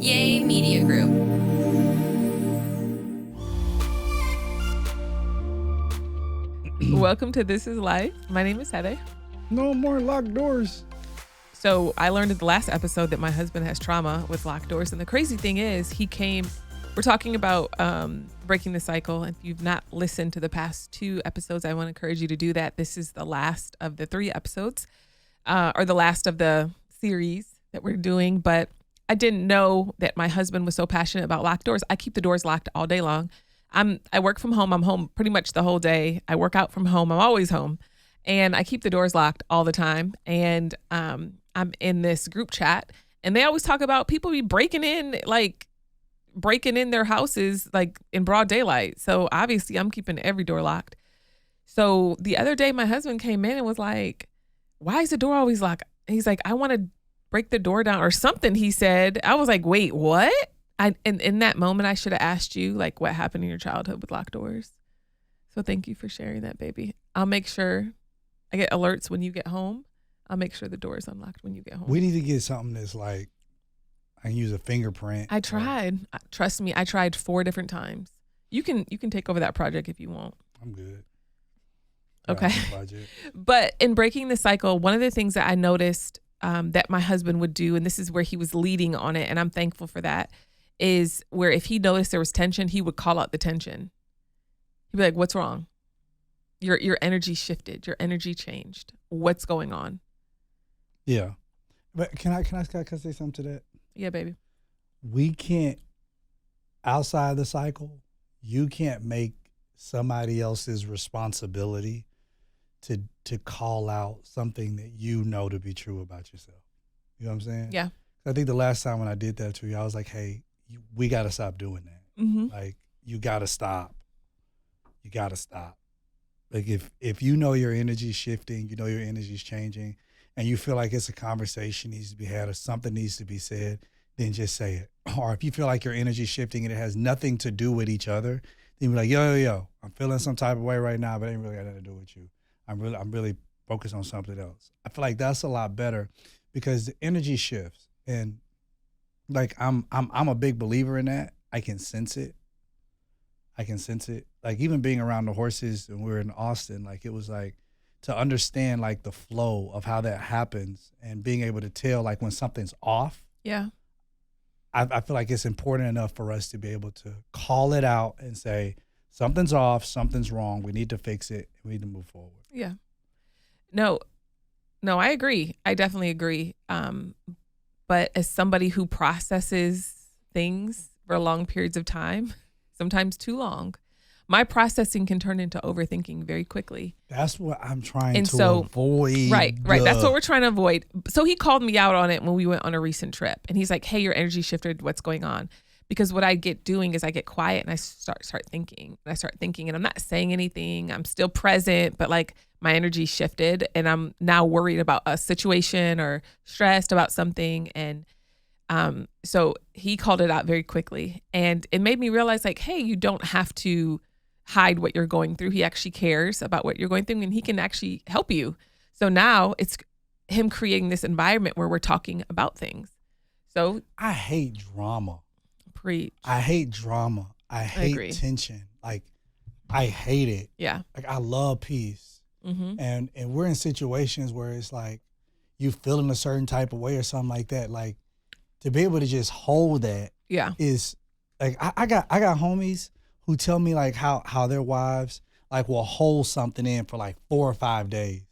Yay Media Group. Welcome to This Is Life. My name is Heather. No more locked doors. So I learned in the last episode that my husband has trauma with locked doors. And the crazy thing is we're talking about breaking the cycle. If you've not listened to the past 2 episodes, I want to encourage you to do that. This is the last of the 3 episodes, or the last of the series that we're doing. But I didn't know that my husband was so passionate about locked doors. I keep the doors locked all day long. I work from home. I'm home pretty much the whole day. I work out from home. I'm always home. And I keep the doors locked all the time. And I'm in this group chat, and they always talk about people be breaking in their houses like in broad daylight. So obviously I'm keeping every door locked. So the other day my husband came in and was like, why is the door always locked? And he's like, I want to break the door down or something, he said. I was like, wait, what? And in that moment, I should have asked you, like, what happened in your childhood with locked doors. So thank you for sharing that, baby. I'll make sure I get alerts when you get home. I'll make sure the door is unlocked when you get home. We need to get something that's like, I can use a fingerprint. I tried. Trust me, I tried 4 different times. You can take over that project if you want. I'm good. Okay. But in breaking the cycle, one of the things that I noticed that my husband would do, and this is where he was leading on it, and I'm thankful for that, is where if he noticed there was tension, he would call out the tension. He'd be like, what's wrong? Your energy shifted. Your energy changed. What's going on? Yeah. But can I say something to that? Yeah, baby. We can't, outside the cycle, you can't make somebody else's responsibility to call out something that you know to be true about yourself. You know what I'm saying? Yeah. I think the last time when I did that to you, I was like, hey, we got to stop doing that. Mm-hmm. Like, you got to stop. You got to stop. Like, if you know your energy's shifting, you know your energy's changing, and you feel like it's a conversation needs to be had or something needs to be said, then just say it. Or if you feel like your energy's shifting and it has nothing to do with each other, then be like, yo, I'm feeling some type of way right now, but it ain't really got nothing to do with you. I'm really focused on something else. I feel like that's a lot better because the energy shifts. And like I'm a big believer in that. I can sense it. Like even being around the horses when we were in Austin, like it was like to understand like the flow of how that happens and being able to tell like when something's off. Yeah. I feel like it's important enough for us to be able to call it out and say, something's off, something's wrong. We need to fix it. We need to move forward. Yeah. No, I agree. I definitely agree. But as somebody who processes things for long periods of time, sometimes too long, my processing can turn into overthinking very quickly. That's what I'm trying to avoid. Right. That's what we're trying to avoid. So he called me out on it when we went on a recent trip. And he's like, hey, your energy shifted. What's going on? Because what I get doing is I get quiet and I start thinking. And I start thinking and I'm not saying anything. I'm still present, but like my energy shifted and I'm now worried about a situation or stressed about something. And so he called it out very quickly. And it made me realize like, hey, you don't have to hide what you're going through. He actually cares about what you're going through and he can actually help you. So now it's him creating this environment where we're talking about things. So I hate drama. Preach. I hate drama. I hate tension. Like I hate it. Yeah. Like I love peace. Mm-hmm. And we're in situations where it's like you feeling a certain type of way or something like that. Like to be able to just hold that is like I got homies who tell me like how their wives like will hold something in for like 4 or 5 days.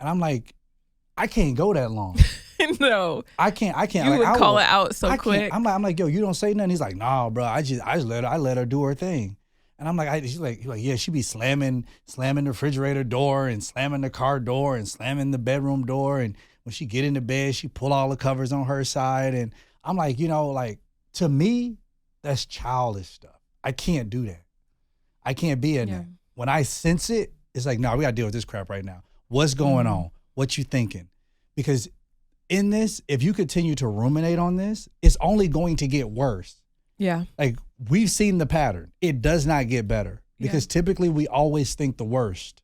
And I'm like, I can't go that long. No. I can't. You would call it out so quick. I'm like, yo, you don't say nothing. He's like, nah, bro. I just let her do her thing. And I'm like, he's like, yeah, she be slamming the refrigerator door and slamming the car door and slamming the bedroom door. And when she get into bed, she pull all the covers on her side. And I'm like, like to me, that's childish stuff. I can't do that. I can't be in that. When I sense it, it's like, no, we gotta deal with this crap right now. What's going on? What you thinking? Because in this, if you continue to ruminate on this, it's only going to get worse. Yeah. Like we've seen the pattern. It does not get better because typically we always think the worst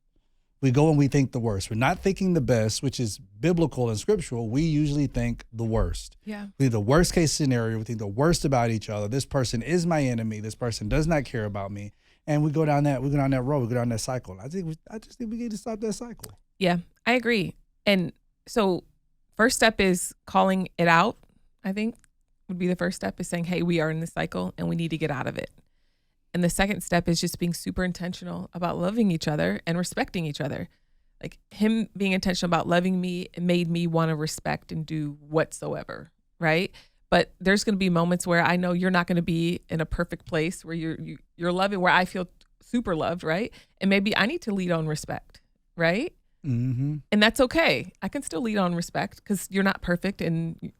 We go and we think the worst. We're not thinking the best, which is biblical and scriptural. We usually think the worst. Yeah. We think the worst case scenario. We think the worst about each other. This person is my enemy. This person does not care about me. And we go down that road. We go down that cycle. I just think we need to stop that cycle. Yeah, I agree. And so first step is calling it out, I think would be the first step, is saying, hey, we are in this cycle and we need to get out of it. And the second step is just being super intentional about loving each other and respecting each other. Like him being intentional about loving me made me want to respect and do whatsoever, right? But there's going to be moments where I know you're not going to be in a perfect place where you're loving, where I feel super loved, right? And maybe I need to lead on respect, right? Mm-hmm. And that's okay. I can still lead on respect because you're not perfect, and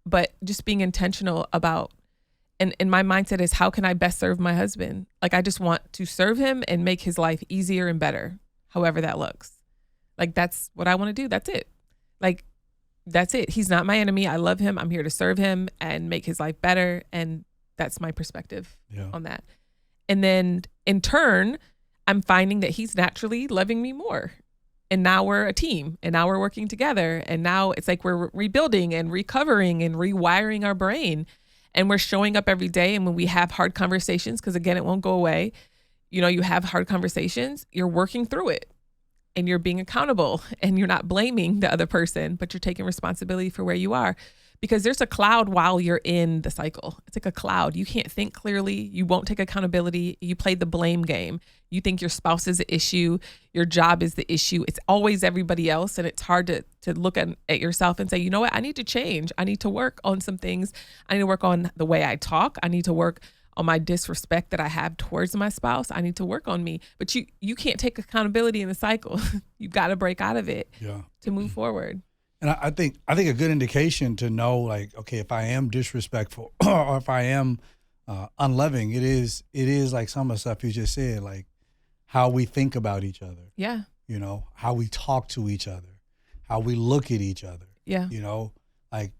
but just being intentional about. And my mindset is, how can I best serve my husband? Like, I just want to serve him and make his life easier and better, however that looks. Like, that's what I want to do. That's it. Like, that's it. He's not my enemy. I love him. I'm here to serve him and make his life better. And that's my perspective on that. And then in turn, I'm finding that he's naturally loving me more. And now we're a team, and now we're working together. And now it's like we're rebuilding and recovering and rewiring our brain. And we're showing up every day. And when we have hard conversations, because again, it won't go away. You have hard conversations, you're working through it and you're being accountable, and you're not blaming the other person, but you're taking responsibility for where you are, because there's a cloud while you're in the cycle. It's like a cloud. You can't think clearly. You won't take accountability. You play the blame game. You think your spouse is the issue. Your job is the issue. It's always everybody else. And it's hard to look at yourself and say, you know what? I need to change. I need to work on some things. I need to work on the way I talk. I need to work on my disrespect that I have towards my spouse. I need to work on me. But you can't take accountability in the cycle. You've got to break out of it to move forward. And I think a good indication to know, like, okay, if I am disrespectful or if I am unloving, it is like some of the stuff you just said, like how we think about each other. Yeah. How we talk to each other, how we look at each other. Yeah. Like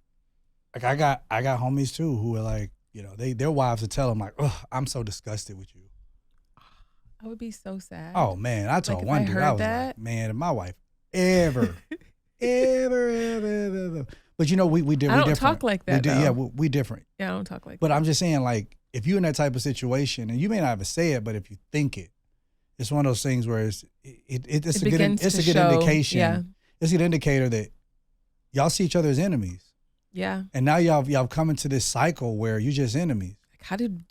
I got homies too who are like, their wives would tell them like, oh, I'm so disgusted with you. I would be so sad. Oh man, I told like, one dude, I was that, like, man, if my wife ever. ever. But we different. Talk like that. We different. Yeah, I don't talk like but that. I'm just saying, like, if you're in that type of situation, and you may not ever say it, but if you think it, it's one of those things where it's a good indication. Yeah. It's a good indicator that y'all see each other as enemies. Yeah. And now y'all come into this cycle where you're just enemies. Like,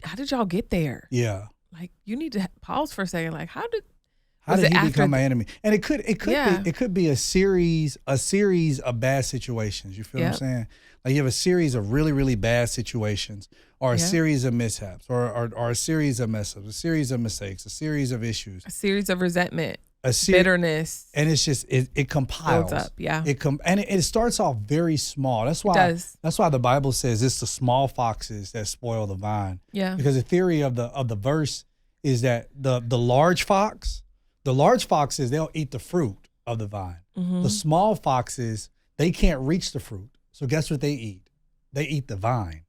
how did y'all get there? Yeah. Like, you need to pause for a second. Like, how did he become my enemy? And it could be a series of bad situations. You feel what I'm saying? Like, you have a series of really, really bad situations, or a series of mishaps, or a series of mess ups, a series of mistakes, a series of issues, a series of resentment, bitterness, and it's just it compiles up. Yeah, and it starts off very small. That's why the Bible says it's the small foxes that spoil the vine. Yeah, because the theory of the verse is that the large foxes, they'll eat the fruit of the vine. Mm-hmm. The small foxes, they can't reach the fruit. So guess what they eat? They eat the vine.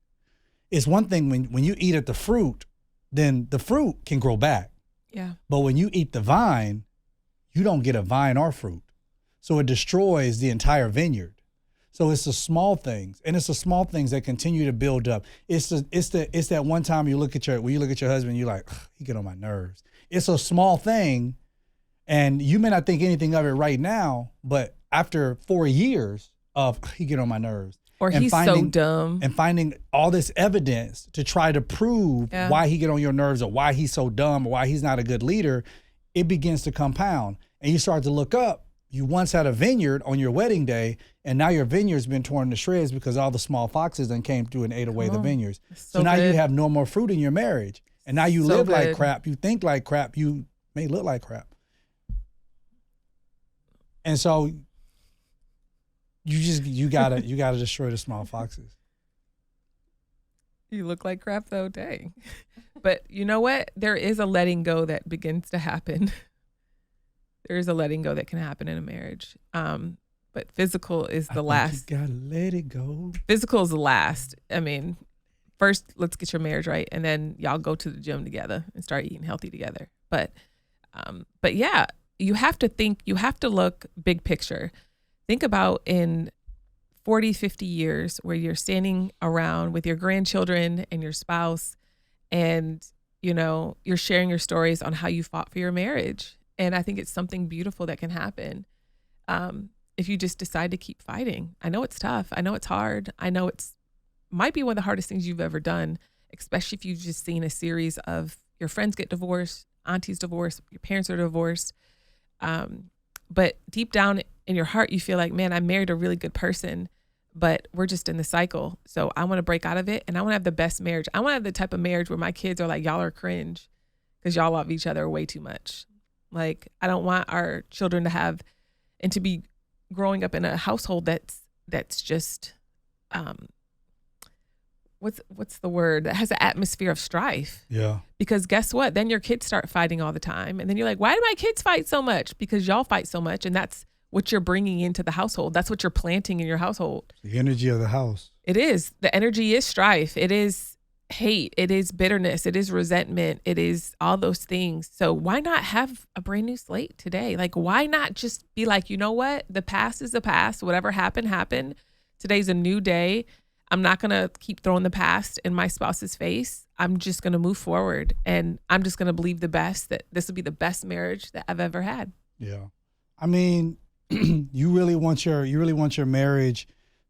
It's one thing when you eat at the fruit, then the fruit can grow back. Yeah. But when you eat the vine, you don't get a vine or fruit. So it destroys the entire vineyard. So it's the small things, and it's the small things that continue to build up. It's that one time when you look at your husband, you're like, he get on my nerves. It's a small thing, and you may not think anything of it right now, but after 4 years of he get on my nerves. Or he's so dumb. And finding all this evidence to try to prove why he get on your nerves, or why he's so dumb, or why he's not a good leader, it begins to compound. And you start to look up. You once had a vineyard on your wedding day, and now your vineyard's been torn to shreds because all the small foxes then came through and ate away the vineyards. So now you have no more fruit in your marriage. And now you live like crap. You think like crap. You may look like crap. And so you gotta destroy the small foxes. You look like crap though, dang. But you know what? There is a letting go that begins to happen. There is a letting go that can happen in a marriage. But physical is the last. You gotta let it go. Physical is the last. I mean, first let's get your marriage right, and then y'all go to the gym together and start eating healthy together. But yeah, you have to look big picture. Think about in 40, 50 years where you're standing around with your grandchildren and your spouse and, you're sharing your stories on how you fought for your marriage. And I think it's something beautiful that can happen if you just decide to keep fighting. I know it's tough. I know it's hard. I know might be one of the hardest things you've ever done, especially if you've just seen a series of your friends get divorced, aunties divorced, your parents are divorced. But deep down in your heart, you feel like, man, I married a really good person, but we're just in the cycle. So I want to break out of it, and I want to have the best marriage. I want to have the type of marriage where my kids are like, y'all are cringe because y'all love each other way too much. Like, I don't want our children to have and to be growing up in a household that's just what's the word, that has an atmosphere of strife. Yeah. Because guess what? Then your kids start fighting all the time. And then you're like, why do my kids fight so much? Because y'all fight so much. And that's what you're bringing into the household. That's what you're planting in your household. The energy of the house. It is. The energy is strife. It is hate. It is bitterness. It is resentment. It is all those things. So why not have a brand new slate today? Like, why not just be like, you know what? The past is the past. Whatever happened, happened. Today's a new day. I'm not going to keep throwing the past in my spouse's face. I'm just going to move forward, and I'm just going to believe the best, that this will be the best marriage that I've ever had. Yeah. I mean, you really want your marriage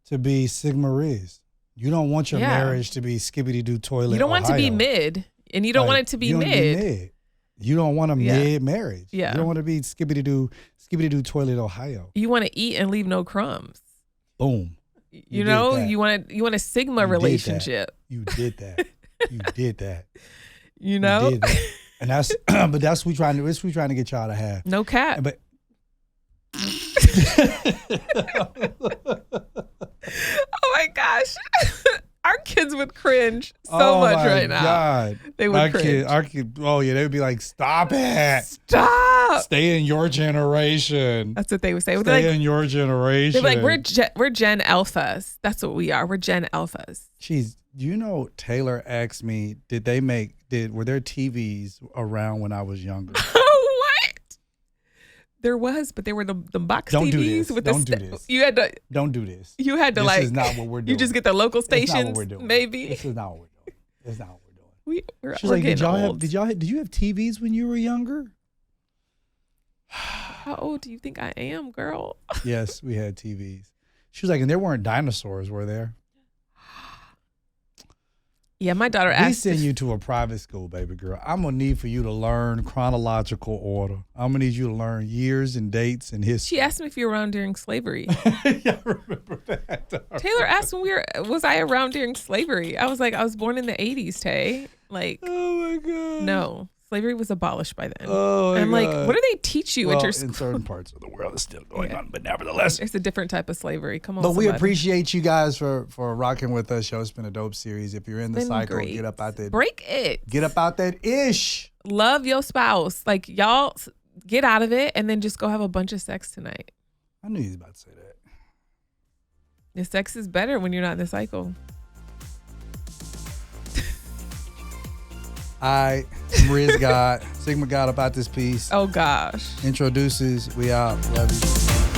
to be Sigma Riz. You don't want your marriage to be skibbity doo toilet. You don't want it to be mid, and you don't want it to be mid. You don't want a mid marriage. Yeah. You don't want to be skibbity doo toilet Ohio. You want to eat and leave no crumbs. Boom. You want a Sigma relationship. You did that. You did that. You know? did that. And that's but that's what we trying to get y'all to have. No cap. But oh my gosh. Our kids would cringe so much right now. God. They would cringe. Our kid, they would be like, stop it. Stop. Stay in your generation. That's what they would say. Stay in your generation. They're like, we're Gen Alphas. That's what we are. We're Gen Alphas. Taylor asked me, were there TVs around when I was younger? What? There was, but they were the box Don't TVs do this. with Don't do this. You had to. Don't do this. You had to This is not what we're doing. You just get the local stations. That's not what we're doing. Maybe. This is not what we're doing. It's not what we're doing. We're like, getting old. did you have TVs when you were younger? How old do you think I am, girl? Yes, we had TVs. She was like, and there weren't dinosaurs, were there? Yeah, my daughter asked. We send you to a private school, baby girl. I'm going to need for you to learn chronological order. I'm going to need you to learn years and dates and history. She asked me if you were around during slavery. Yeah, I remember that. Taylor asked me, was I around during slavery? I was like, I was born in the 80s, Tay. Like, oh my God. No, slavery was abolished by then. Oh my I'm God. like, what do they teach you at your school? In certain parts of the world, it's still going on, but nevertheless. It's a different type of slavery. Come on, But we somebody. appreciate you guys for rocking with us. Yo, it's been a dope series. If you're in the cycle, great. get up out there. Break it. Get up out that ish. Love your spouse. Like, y'all get out of it and then just go have a bunch of sex tonight. I knew he was about to say that. The sex is better when you're not in the cycle. I'm Riz God, Sigma God about this piece. Oh gosh. Introduces. We out. Love you.